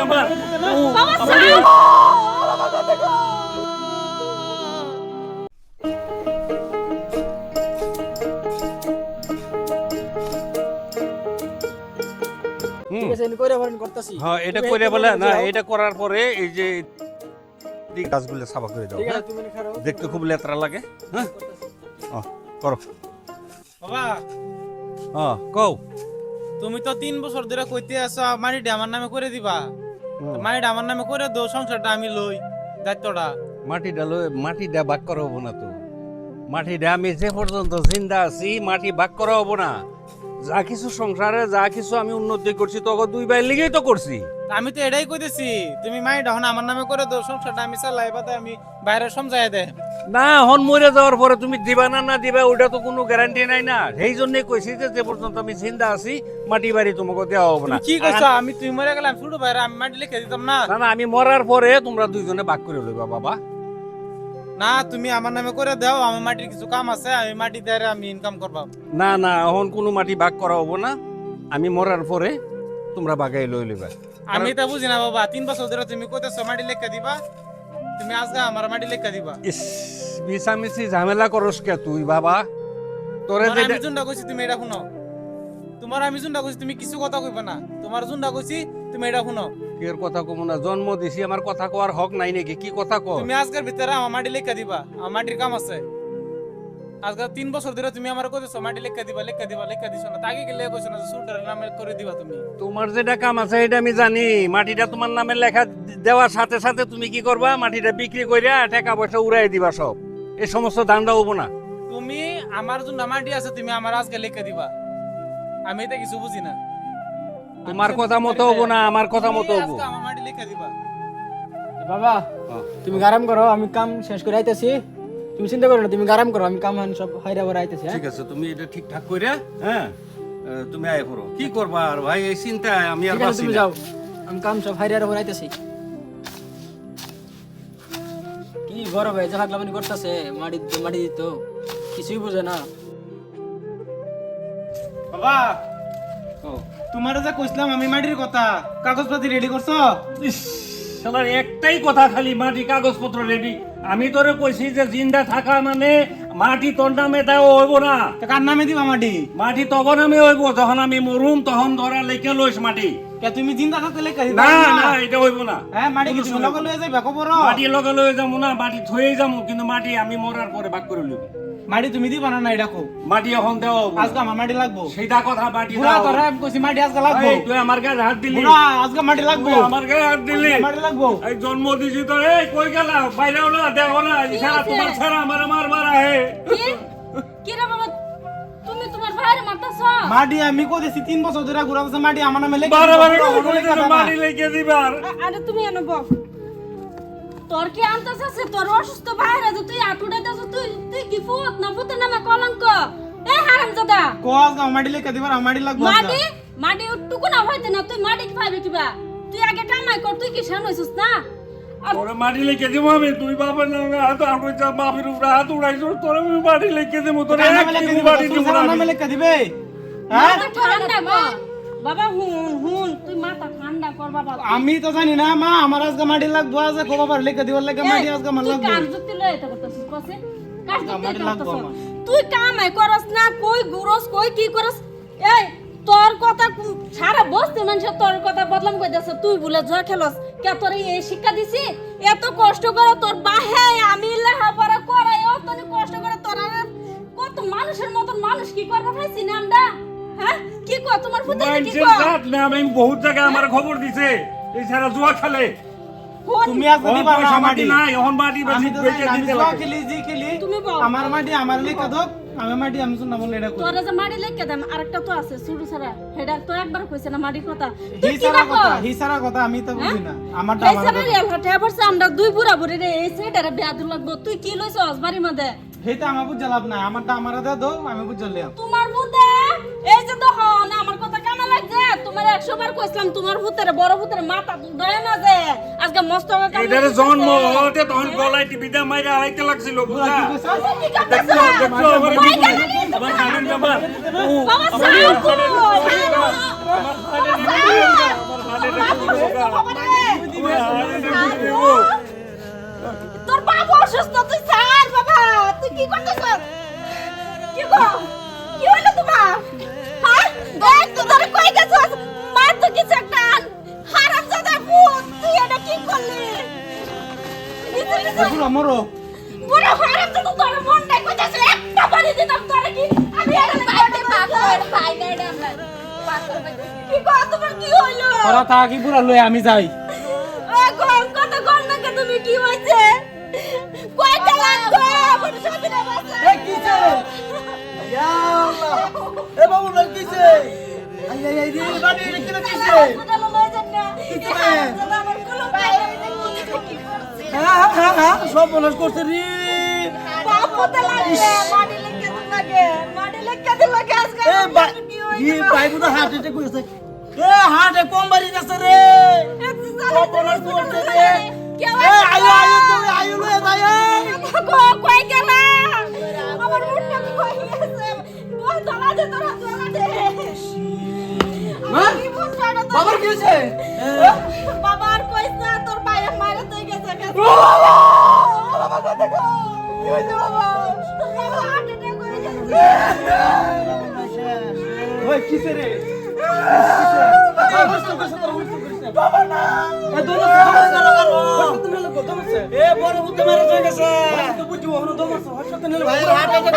আমার বাবা আমার ঠিক আছে এনে কইরা ভরণ করতেছি হ্যাঁ এটা করে বলে না এটা করার পরে এই যে গাছগুলো সাফা করে দাও ঠিক হ্যাঁ? আছে তুমি খারাপ দেখতে খুব লেত্রা লাগে হ্যাঁ করো বাবা হ্যাঁ কও তুমি তো 3 বছর ধরে কইতে আছো মাটিটা আমার নামে করে দিবা তো মাটিটা আমার নামে করে দাও সংসারটা আমি লই দায়িত্বটা মাটিটা ভাগ করা হবো না তো মাটিটা আমি যে পর্যন্ত জিন্দা আছি মাটি ভাগ করা হবো না যা কিছু সংসারে যা কিছু আমি উন্নতি করছি তখন 2 ভাইয়ের লিগেই তো করছি আমি তো এটাই কইতেছি তুমি মাটিটা এখন আমার নামে করে দাও সংসারটা আমি চালাই বাদে আমি বাইরে সমঝায় দে না হন মরে যাওয়ার পরে তুমি দিবা না দিবা ওটা তো কোনো গ্যারান্টি নাই না সেই জন্যই কইছি যে পর্যন্ত আমি জিন্দা আছি মাটি বাড়ি তোমাকে দেওয়া হবে না তুমি কি কইছো আমি তুই মরে গেলাম ছোট ভাইরা আমি মাটি লিখে দিতাম না না না আমি মরার পরে তোমরা দুইজনে ভাগ করে লইবা বাবা না তুমি আমার নামে করে দাও আমার মাটির কিছু কাম আছে আমি মাটি দিয়ে আমি ইনকাম করব না না এখন কোনো মাটি ভাগ করা হবো না আমি মরার পরে তোমরা বাগাই লই লইবা আমি তা বুঝি না বাবা 3 বছর ধরে তুমি কইতেছো মাটি লিখে দিবা তুমি আজকে আমার মাটি লিখে দিবা ইস মিশামিশি ঝামেলা করস কে তুই বাবা তোরে তোমার আমি যে জুনটা কইছি তুমি এটা শুনো তোমার আমি জুনটা কইছি তুমি কিছু কথা কইবা না তোমার জুনটা কইছি তুমি এটা শুনো এর কথা কম না জন্ম দিছি আমার কথা কোয়ার হক নাই নাকি কি কথা কও তুমি আজকের ভিতরে আমার মাটি লিখে দিবা আমার মাটির কাম আছে আজকে 3 বছর ধরে তুমি আমার কইতেছো মাটি লিখে দিবা দিছো না তাকে গেলে কইছো না সুটার নামে করে দিবা তুমি তোমার যেটা কাম আছে এটা আমি জানি মাটিটা তোমার নামে লেখা দেওয়ার সাথে সাথে তুমি কি করবা মাটিটা বিক্রি কইরা টাকা পয়সা উড়াই দিবা সব এই সমস্ত দান্দা হবো না তুমি আমার জন্য মাটি আছে তুমি আমার আজকে লিখে দিবা আমি এটা কিছু বুঝি না তোমার কথা মতো হবো না আমার কথা মতো তুমি হবো আজকে আমার মাটি লিখে দিবা বাবা তুমি আরাম করো আমি কাম শেষ করে আইতাছি তুমি চিন্তা করো না তুমি আরাম করো আমি কাম হান সব হাইরা বড় আইতাছি ঠিক আছে তুমি এটা ঠিকঠাক কইরা হ্যাঁ তুমি আয় করো কি করবা আর ভাই এই চিন্তায় আমি আর ঠিক আছে বাঁচি তুমি না। যাও আমি কাম সব হাইরা বড় আইতাছি কি বড় ভাই যা লাগলাম করতেছে মাটি দিত কিছুই বুঝে না বাবা ও, তোমার যে কইছিলাম আমি মাটির কথা কাগজপত্র রেডি করছো ইস, শালার একটাই কথা খালি মাটি কাগজপত্র রেডি আমি তোরে কইছি যে জিন্দা থাকা মানে মাটি তোর নামে দেওয়া হইব না তা কার নামে দিবা মাটি মাটি তখন আমি হইব যখন আমি মরুম তখন ধরা লেখে লইস মাটি কে তুমি চিন্তা থাকতে লেখা দিবা না না এটা হইব না হ্যাঁ মাটি কোনো কিছু সময় লগে লয়ে যাইবা খবর মাটি লগে লয়ে যাবো না মাটি থয়ে যাবো কিন্তু মাটি আমি মরার পরে ভাগ করে লইব মাটি তুমি দিবা না এটা কো মাটি এখন দেওয়া হইব না। আজকে আমার মাটি লাগবো সেইটা কথা মাটি পুরা দেওয়া তোরা হইব। আমি কইছি মাটি আজকে লাগবো এই, তুই আমার গায়ে হাত দিলি পুরা আজকে মাটি লাগবো তুই আমার গায়ে হাত দিলি আজকে মাটি লাগবো এই জন্ম দিছি তো এই কই গেলা বাইরেও না দেখো না সারা তোমার ছাড়া আমার মারা হে কি কি রে বাবা তুমি তোমার ভাইয়ের মারতাছ মাটি আমি কইছি 3 বছর ধরে ঘুরাতেছে মাটি আমার নামে লিখে বারে বারে দিবা, কই লিখে দিবা। মাটি লেগে দিবার আরে তুমি এনে বক তোর কি আনতাছে তোর অসুস্থ ভাইরা যে তুই আটুড়াইতাছ তুই কি ফুত না ফুতের নামে কলঙ্ক এ হারামজাদা কো আজকে আমার মাটি লিখে দিবা আমার মাটি লাগবো আজকে। মাটি উটুকু না হইতে না তুই মাটি পাইবে কিবা তুই আগে কামাই কর তুই কি শান হইছিস না তোরে মাটি লেগে দিব আমি তুই বাবার নামে হাত আড়ুই যা বাপের উপরে হাত উড়াইছ তোরে আমি মাটি লেগে দেব তোরে কার নামে এক লিখে টিপু দিবা? মাটি দিব সুলতানের না নামে আমি। লিখে দিবে হ্যাঁ মাথা ঠান্ডা কর বাবা হুন তুই মাথা ঠান্ডা কর বাবা আমি তো জানি না মা আমার আজকে মাটি লাগবো আজকে কো বাবার লিখে দিবার লাগে মাটি আজকে আমার তুই লাগবো কার যুক্তি লই এটা করতেছিস কসে কার যুক্তি মাটি এটা লাগবো করতেছিস? আমার। তুই কামাই করস না কই গুরস কই কি করস এই তোর কথা সারা বসতে মানুষ তোর কথা বদলাম কই যাচ্ছে তুই বলে জয় খেলস কে তোর এই শিক্ষা দিছি এত কষ্ট করে তোর বাহে আমি লেখাপড়া করাই অত কষ্ট করে তোর আর কত মানুষের মতন মানুষ কি করবে ভাইছি না আমরা হ্যাঁ কি কর তোমার পুতে কি মানুষের কর জাত না আমি বহুত জায়গায় আমার খবর দিছে এই সারা জুয়া খেলে তুমি আজকে এখন দিবা না পয়সা মাটি মাটি নাই এখন মাটি আমি বেশি তো বেচে জানি, আমি দিতে জুয়া লাগে খেলি জি খেলি তুমি বল। আমার মাটি আমার লিখে দাও আমি মাটি আমি শুননা বলে এটা করি তোরা যে মাটি লেখকে দেন আরেকটা তো আছে সুরু ছাড়া হেডা তো একবার কইছে না মাটির কথা তুই কি হিসারা কথা কর হিসারা কথা আমি তো বুঝি না আমারটা এই আমার সারা রিয়াল হাটে পড়ছে আমরা দুই বুড়া বুড়ি রে এই সাইডারে বিয়াদু লাগবো তুই কি লইছস বাড়ির মধ্যে হেইটা আমার বুঝা লাভ নাই আমারটা আমার দাও আমি বুঝলাম তোমার ভূতে এই যে তো হন আমার কথা কামে লাগছে তোমার 100 বার কইছিলাম তোমার ভূতের বড় ভূতের মাথা দুডায় না যে আজকে মস্ত হবে এটারে জন্ম হতে তখন গলায় টিপিটা মাইরা আড়াইতে লাগছিল বুঝলা দেখছো দেখছো আমার কি বলে? আমার হাড়ের ব্যাপার বাবা সাউ আমার হাড়ের ব্যাপার তোর বাবা অসুস্থ, তুই ছাড় বাবা, তুই কি করতেছিস? কি গো, কি হলো তোমার? হ্যাঁ, দেখ তো তোরে কই গেছিস? মার তো কিছু একটা আন। হারামজাদা ভূত, তুই এটা কি করলি? পুরো মরো পুরো হারামজাদা, তোর মনটাই কইতাছে একটা বাড়ি দিতাম তোরে কি? আমি এটা বাইরে পাকড় পাই না এটা আমরা। পাকড় পাই। কি গো, তোমার কি হইলো? তোরা থাকি পুরা লয়ে আমি যাই। কথা কম না কে, তুমি কি হইছে? কয়টা লাগবে? আমার সামনে বাসা। এ কিছে ইয়া আল্লাহ এ বাবু না কিছে আই আই আই রে বাড়ি রে কি কিছে হাসপাতালে লয়ে যান না। কিছে? আমার কুলো বাইরে কি করছে? হ্যাঁ সব বলাস করছে রে বাপ হতে লাগবে, মাটি লেগে লাগে, মাটি লেগে লাগে আজকে। এ ই পাইবু না হার্ট অ্যাটাক কইছে এ হার্টে কম বাড়ি যাচ্ছে রে সব বলাস করছে রে এ আয়ো আয়ো তুমি আয়ো লয়ে যাই গো কই গেলা? আমার মুখটা কই গেছে? ওই ধরা দে, ধরা দে। মা? কি মুখটা তো- বাবার কি হইছে বাবা আর কইছ না, তোর বাইরে মাইরে তুই গেছে গেছে। বাবা কত গো কি হইছে বাবা তোর বাবা হার্ট অ্যাটাক করে গেছে। ওই কিছে রে বাবা না এ দোনো এ বড় বুদ্ধি মারা হয়ে গেছে তো বুঝি ওহনো দোনো হাসপাতালে ভাই হার্ট অ্যাটাক